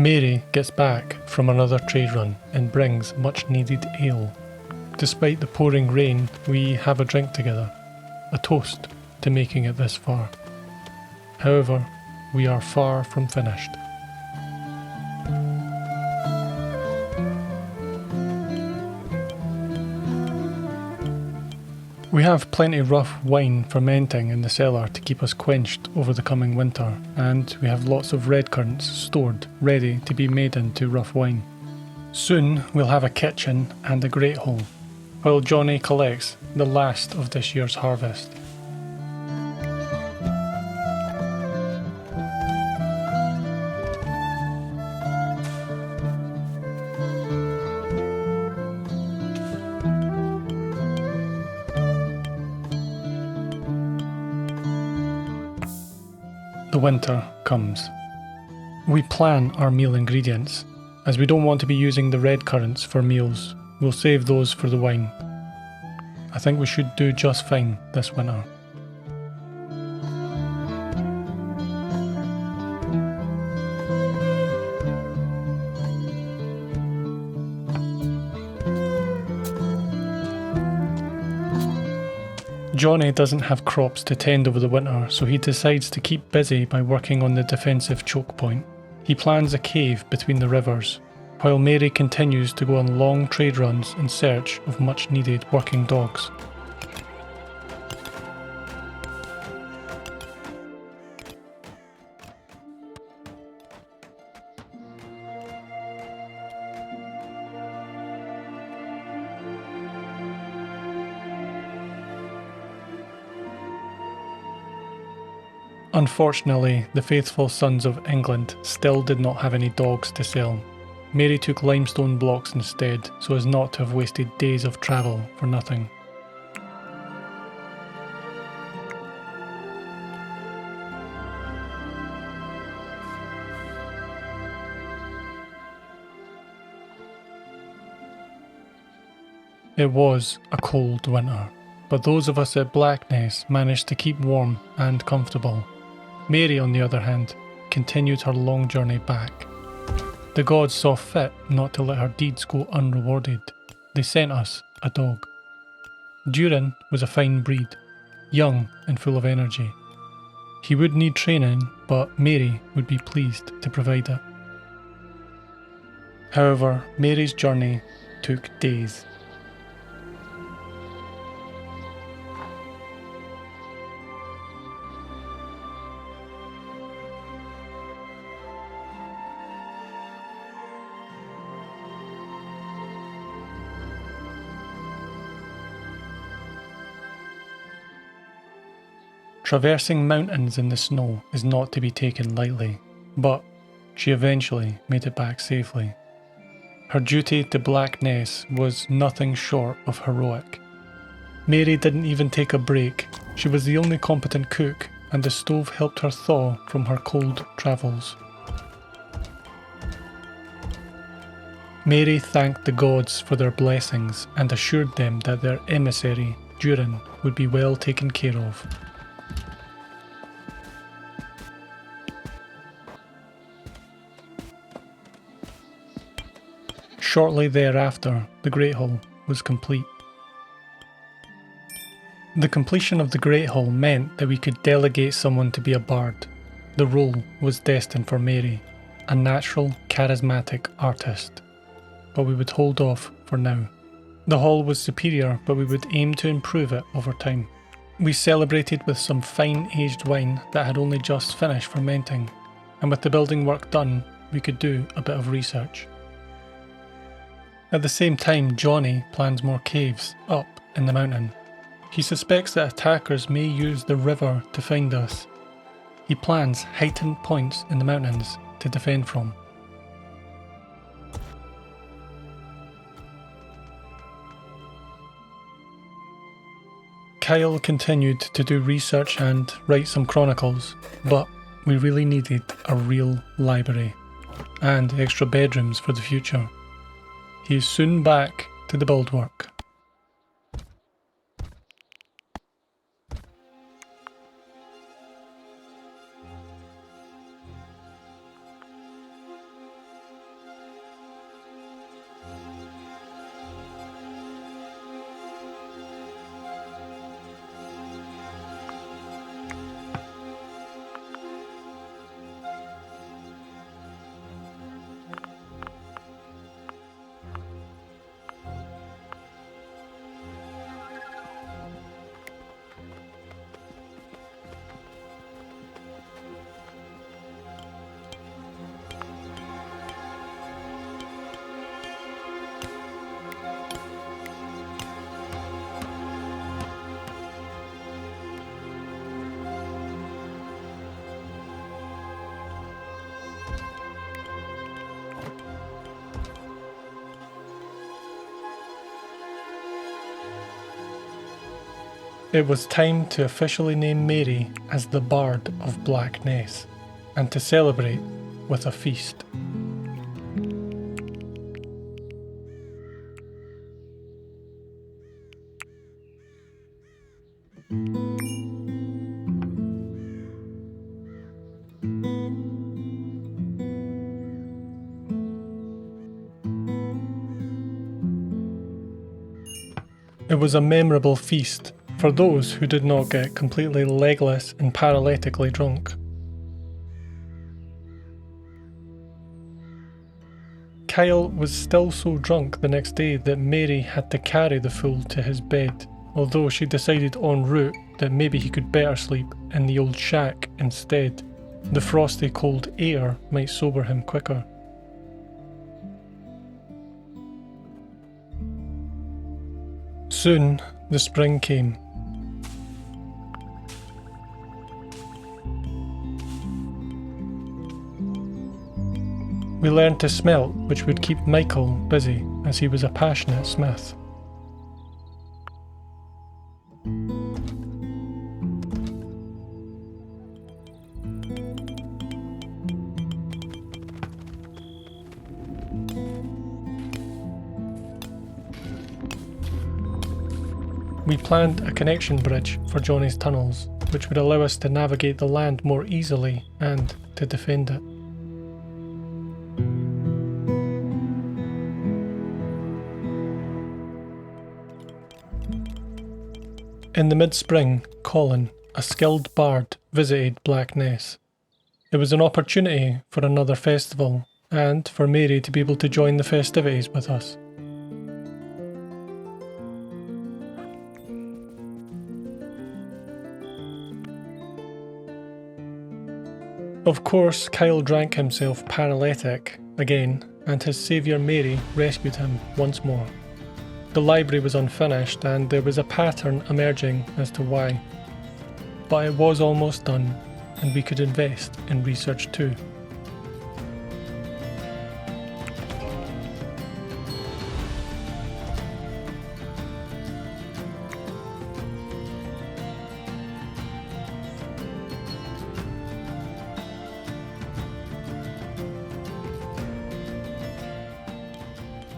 Mary gets back from another trade run and brings much needed ale. Despite the pouring rain, we have a drink together, a toast to making it this far. However, we are far from finished. We have plenty rough wine fermenting in the cellar to keep us quenched over the coming winter, and we have lots of red currants stored, ready to be made into rough wine. Soon we'll have a kitchen and a grate hole, while Johnny collects the last of this year's harvest. The winter comes. We plan our meal ingredients, as we don't want to be using the red currants for meals. We'll save those for the wine. I think we should do just fine this winter. Johnny doesn't have crops to tend over the winter, so he decides to keep busy by working on the defensive choke point. He plans a cave between the rivers, while Mary continues to go on long trade runs in search of much needed working dogs. Unfortunately, the faithful sons of England still did not have any dogs to sell. Mary took limestone blocks instead, so as not to have wasted days of travel for nothing. It was a cold winter, but those of us at Blackness managed to keep warm and comfortable. Mary, on the other hand, continued her long journey back. The gods saw fit not to let her deeds go unrewarded. They sent us a dog. Darren was a fine breed, young and full of energy. He would need training, but Mary would be pleased to provide it. However, Mary's journey took days. Traversing mountains in the snow is not to be taken lightly, but she eventually made it back safely. Her duty to Blackness was nothing short of heroic. Mary didn't even take a break. She was the only competent cook, and the stove helped her thaw from her cold travels. Mary thanked the gods for their blessings and assured them that their emissary, Darren, would be well taken care of. Shortly thereafter, the Great Hall was complete. The completion of the Great Hall meant that we could delegate someone to be a bard. The role was destined for Mary, a natural, charismatic artist. But we would hold off for now. The hall was superior, but we would aim to improve it over time. We celebrated with some fine aged wine that had only just finished fermenting, and with the building work done, we could do a bit of research. At the same time, Johnny plans more caves up in the mountain. He suspects that attackers may use the river to find us. He plans heightened points in the mountains to defend from. Kyle continued to do research and write some chronicles, but we really needed a real library and extra bedrooms for the future. He is soon back to the build work. It was time to officially name Mary as the Bard of Blackness, and to celebrate with a feast. It was a memorable feast for those who did not get completely legless and paralytically drunk. Kyle was still so drunk the next day that Mary had to carry the fool to his bed, although she decided en route that maybe he could better sleep in the old shack instead. The frosty cold air might sober him quicker. Soon, the spring came. We learned to smelt, which would keep Michael busy, as he was a passionate smith. We planned a connection bridge for Johnny's tunnels, which would allow us to navigate the land more easily and to defend it. In the mid-spring, Colin, a skilled bard, visited Blackness. It was an opportunity for another festival, and for Mary to be able to join the festivities with us. Of course, Kyle drank himself paralytic again, and his saviour Mary rescued him once more. The library was unfinished, and there was a pattern emerging as to why. But it was almost done, and we could invest in research too.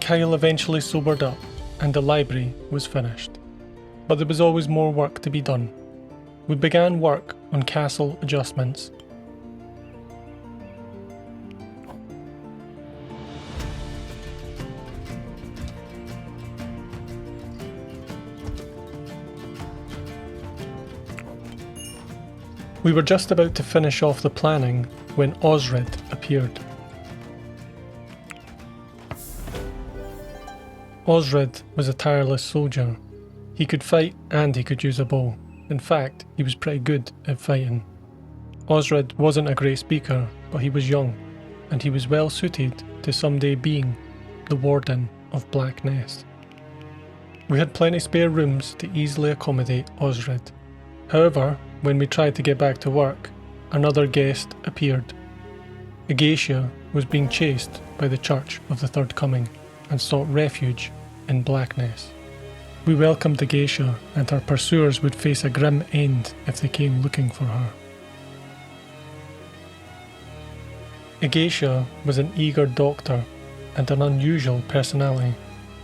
Kyle eventually sobered up, and the library was finished. But there was always more work to be done. We began work on castle adjustments. We were just about to finish off the planning when Osred appeared. Osred was a tireless soldier. He could fight and he could use a bow. In fact, he was pretty good at fighting. Osred wasn't a great speaker, but he was young, and he was well suited to someday being the Warden of Blackness. We had plenty spare rooms to easily accommodate Osred. However, when we tried to get back to work, another guest appeared. Agacia was being chased by the Church of the Third Coming and sought refuge in Blackness. We welcomed Agacia, and her pursuers would face a grim end if they came looking for her. Agacia was an eager doctor and an unusual personality.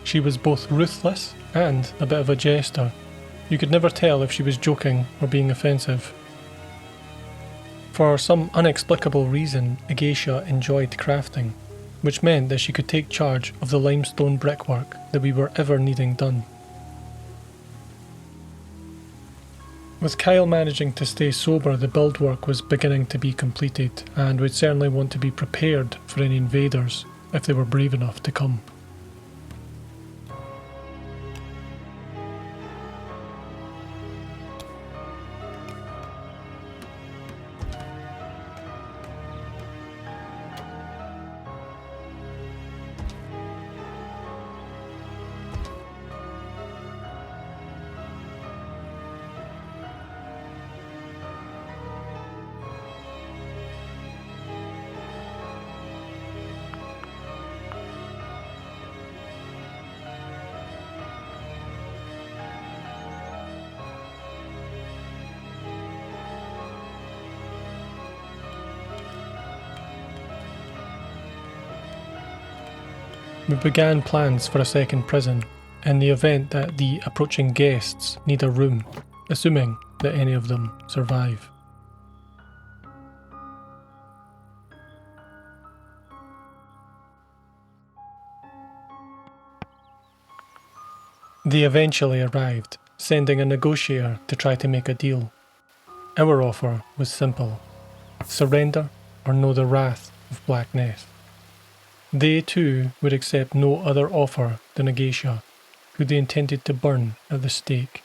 She was both ruthless and a bit of a jester. You could never tell if she was joking or being offensive. For some inexplicable reason, Agacia enjoyed crafting, which meant that she could take charge of the limestone brickwork that we were ever needing done. With Kyle managing to stay sober, the build work was beginning to be completed, and we'd certainly want to be prepared for any invaders if they were brave enough to come. We began plans for a second prison, in the event that the approaching guests need a room, assuming that any of them survive. They eventually arrived, sending a negotiator to try to make a deal. Our offer was simple: surrender or know the wrath of Blackness. They too would accept no other offer than Agacia, who they intended to burn at the stake.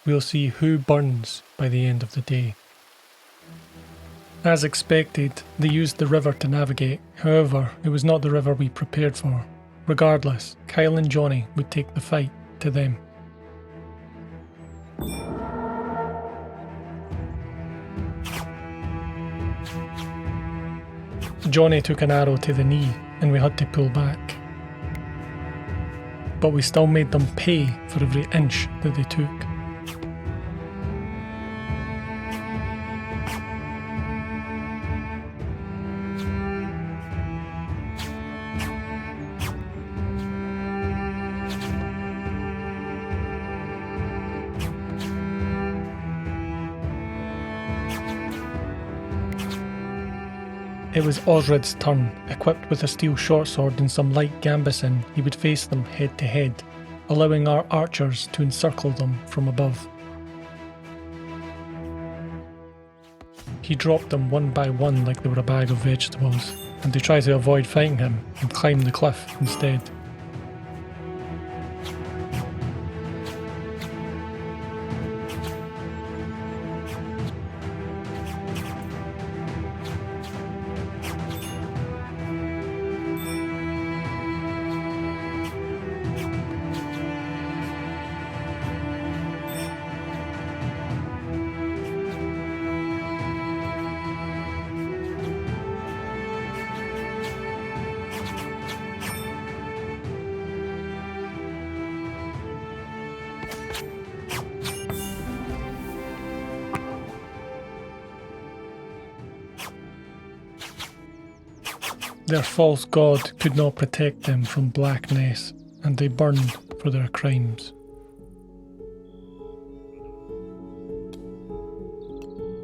We'll see who burns by the end of the day. As expected, they used the river to navigate. However, it was not the river we prepared for. Regardless, Kyle and Johnny would take the fight to them. Johnny took an arrow to the knee and we had to pull back. But we still made them pay for every inch that they took. It was Osred's turn. Equipped with a steel shortsword and some light gambeson, he would face them head to head, allowing our archers to encircle them from above. He dropped them one by one like they were a bag of vegetables, and they tried to avoid fighting him and climb the cliff instead. Their false god could not protect them from Blackness, and they burned for their crimes.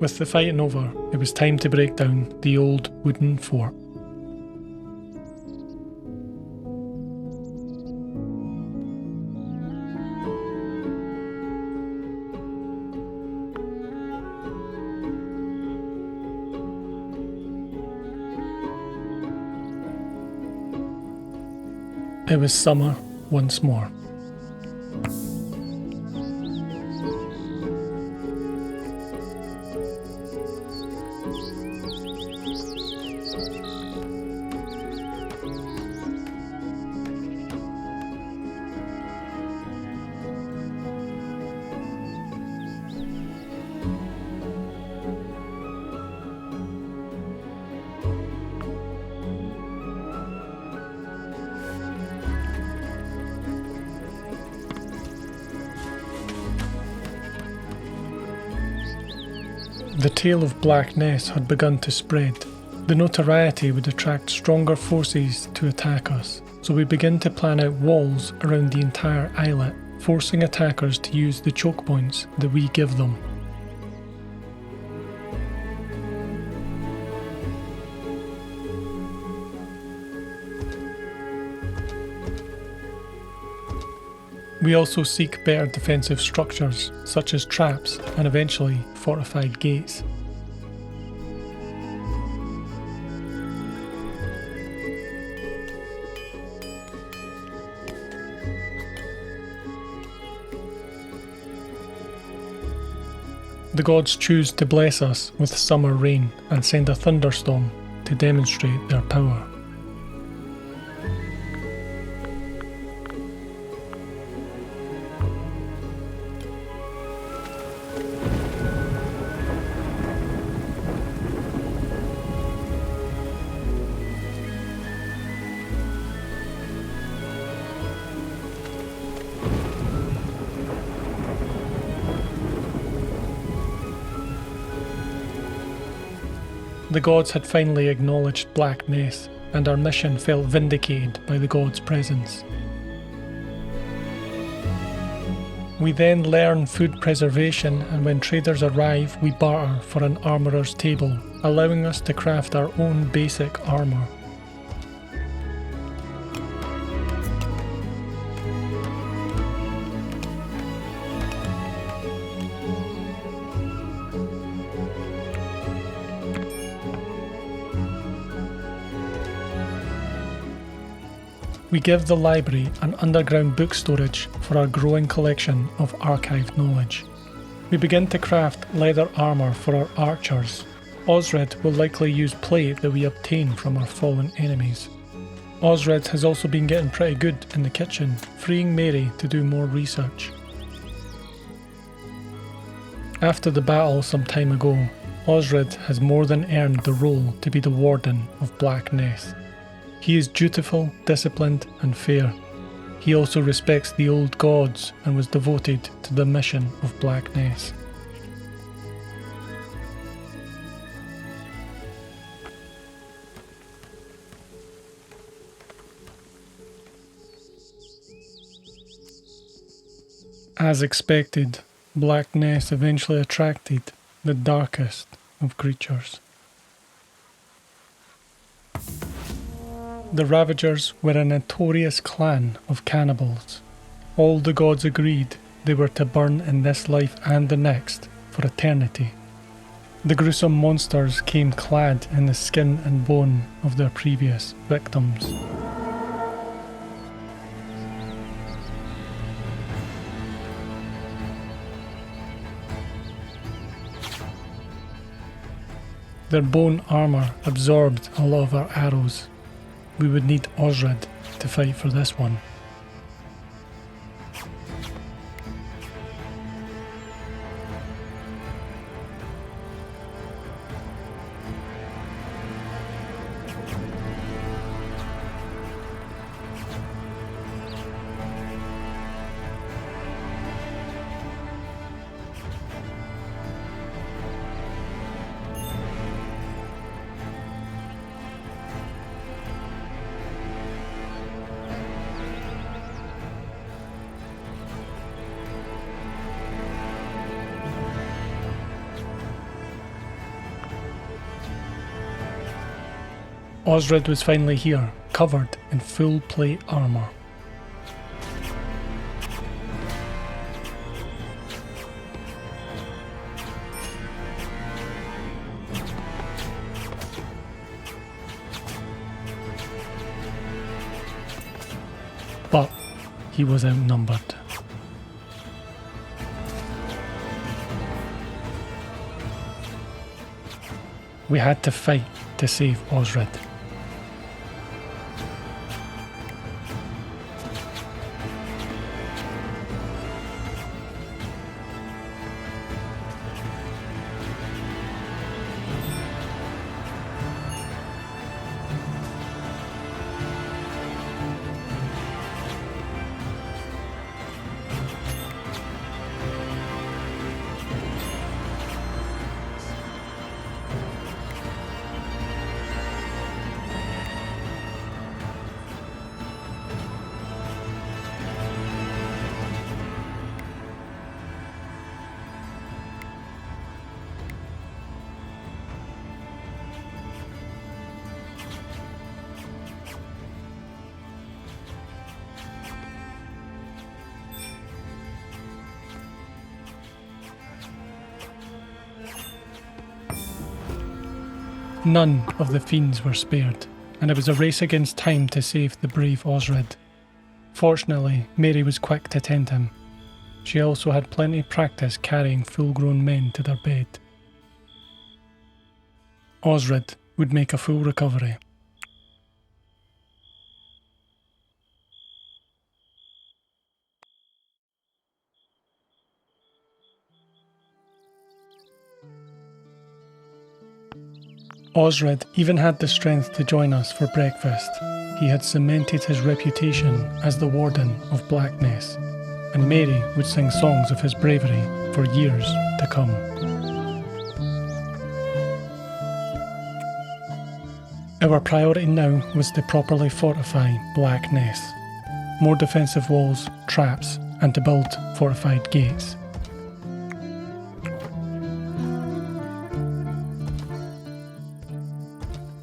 With the fighting over, it was time to break down the old wooden fort. It was summer once more. The tale of Blackness had begun to spread. The notoriety would attract stronger forces to attack us, so we began to plan out walls around the entire islet, forcing attackers to use the choke points that we give them. We also seek better defensive structures, such as traps and eventually fortified gates. The gods choose to bless us with summer rain and send a thunderstorm to demonstrate their power. The gods had finally acknowledged Blackness, and our mission felt vindicated by the god's presence. We then learn food preservation, and when traders arrive, we barter for an armourer's table, allowing us to craft our own basic armour. We give the library an underground book storage for our growing collection of archived knowledge. We begin to craft leather armour for our archers. Osred will likely use plate that we obtain from our fallen enemies. Osred has also been getting pretty good in the kitchen, freeing Mary to do more research. After the battle some time ago, Osred has more than earned the role to be the Warden of Blackness. He is dutiful, disciplined, and fair. He also respects the old gods and was devoted to the mission of Blackness. As expected, Blackness eventually attracted the darkest of creatures. The Ravagers were a notorious clan of cannibals. All the gods agreed they were to burn in this life and the next for eternity. The gruesome monsters came clad in the skin and bone of their previous victims. Their bone armour absorbed a lot of our arrows. We would need Osred to fight for this one. Osred was finally here, covered in full plate armour. But he was outnumbered. We had to fight to save Osred. None of the fiends were spared, and it was a race against time to save the brave Osred. Fortunately, Mary was quick to tend him. She also had plenty of practice carrying full-grown men to their bed. Osred would make a full recovery. Osred even had the strength to join us for breakfast. He had cemented his reputation as the Warden of Blackness, and Mary would sing songs of his bravery for years to come. Our priority now was to properly fortify Blackness. More defensive walls, traps, and to build fortified gates.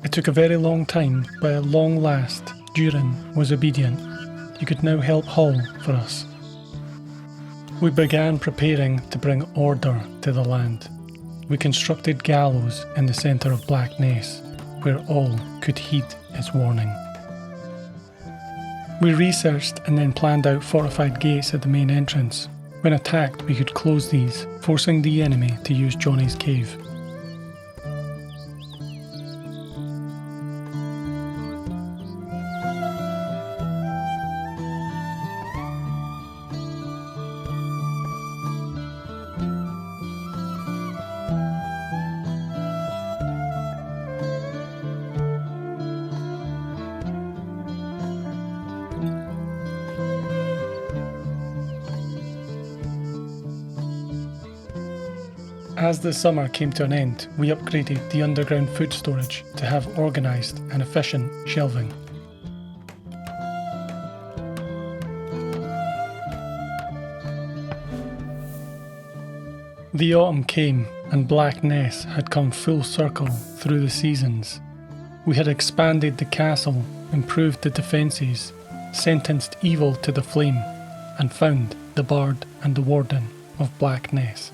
It took a very long time, but at long last, Darren was obedient. He could now help haul for us. We began preparing to bring order to the land. We constructed gallows in the centre of Blackness, where all could heed its warning. We researched and then planned out fortified gates at the main entrance. When attacked, we could close these, forcing the enemy to use Johnny's cave. As the summer came to an end, we upgraded the underground food storage to have organised and efficient shelving. The autumn came and Blackness had come full circle through the seasons. We had expanded the castle, improved the defences, sentenced evil to the flame, and found the Bard and the Warden of Blackness.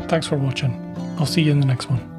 Thanks for watching. I'll see you in the next one.